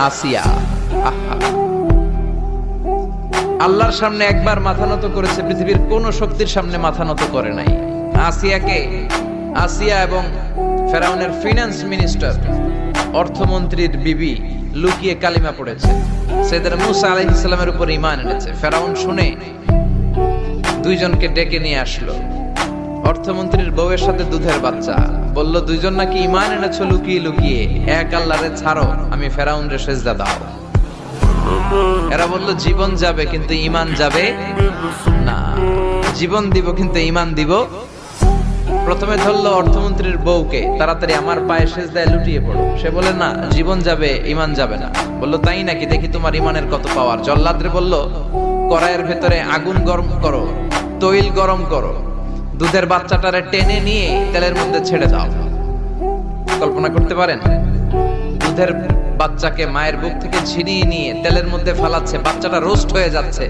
আসিয়া। আহা, আল্লাহর সামনে একবার মাথা নত করেছে, পৃথিবীর কোন শক্তির সামনে মাথা নত করে নাই। আসিয়া এবং ফেরাউনের ফিনান্স মিনিস্টার, অর্থমন্ত্রীর বিবি লুকিয়ে কালিমা পড়েছে, সাইয়েদনা মূসা আলাইহিস সালামের উপর ঈমান এনেছে। ফেরাউন শুনে দুইজনকে ডেকে নিয়ে আসলো। অর্থমন্ত্রীর বউয়ের সাথে দুধের বাচ্চা, বলল দুইজন নাকি ঈমান এনেছো লুকিয়ে লুকিয়ে, এক আল্লাহরে ছাড়ো, আমি ফেরাউনরে সেজদা দাও। এরা বলল জীবন যাবে কিন্তু ঈমান যাবে না, জীবন দিব কিন্তু ঈমান দিব। প্রথমে ধরলো অর্থমন্ত্রীর বউকে, তাড়াতাড়ি আমার পায়ে সেজদায় লুটিয়ে পড়ো। সে বলে না, জীবন যাবে ঈমান যাবে না। বলল তাই নাকি, দেখি তোমার ঈমানের কত পাওয়ার। জল্লাদরে বলল কড়াইয়ের ভেতরে আগুন গরম করো, তৈল গরম করো, দুধের বাচ্চাটারে টেনে নিয়ে তেলের মধ্যে ছেড়ে দাও। কল্পনা করতে পারেন, দুধের বাচ্চাকে মায়ের বুক থেকে ছিনিয়ে নিয়ে তেলের মধ্যে ফালাচ্ছে, বাচ্চাটা রোস্ট হয়ে যাচ্ছে,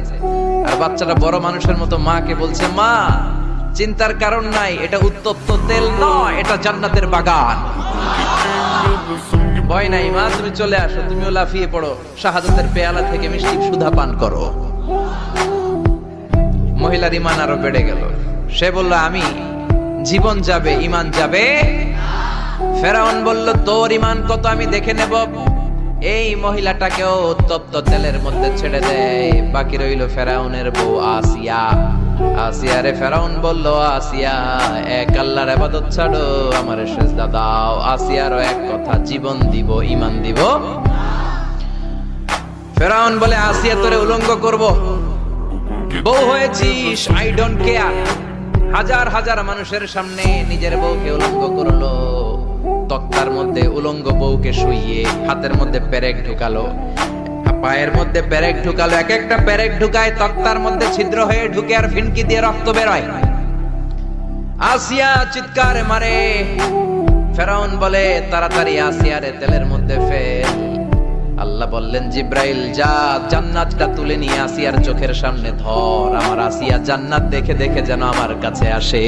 আর বাচ্চাটা বড় মানুষের মতো মাকে বলছে, মা চিন্তার কারণ নাই, এটা উত্তপ্ত তেল নয়, এটা জান্নাতের বাগান। ভয় নাই মা, তুমি চলে আসো, তুমিও লাফিয়ে পড়ো, শাহাদাতের পেয়ালা থেকে মিষ্টি সুধা পান করো। মহিলার ঈমান আরো বেড়ে গেল। সে বলল আমি, জীবন যাবে ঈমান যাবে। ফেরাউন বলল তোর ঈমান কত আমি দেখে নেব। এই মহিলাটাকেও উত্তপ্ত তেলের মধ্যে ছেড়ে দেয়। বাকি রইল ফেরাউনের বউ আসিয়া। আসিয়ারে ফেরাউন বলল, আসিয়া এক আল্লাহর ইবাদত ছাড়ো, আমারে সেজদা দাও। আসিয়ারও এক কথা, জীবন দিব ঈমান দিব। ফেরাউন বলে, আসিয়া তোরে উলঙ্গ করব, বউ হয়েছিস, আই ডোন্ট কেয়ার। হাজার হাজার মানুষের সামনে নিজের বউকে উলঙ্গ করলো। তক্তার মধ্যে উলঙ্গ বউকে শুইয়ে হাতের মধ্যে পেরেক ঢুকালো, পায়ের মধ্যে পেরেক ঢুকালো। এক একটা পেরেক ঢুকায় তক্তার মধ্যে ছিদ্র হয়ে ঢুকে আর ফিনকি দিয়ে রক্ত বেরোয়। আসিয়া চিৎকার মারে। ফেরাউন বলে তাড়াতাড়ি আসিয়ারে তেলের মধ্যে ফেল। আল্লাহ বললেন জিব্রাইল যা, জান্নাতটা তুলে নিয়ে আসিয়ার চোখের সামনে ধর, আমার আসিয়া জান্নাত দেখে দেখে যেন আমার কাছে আসে।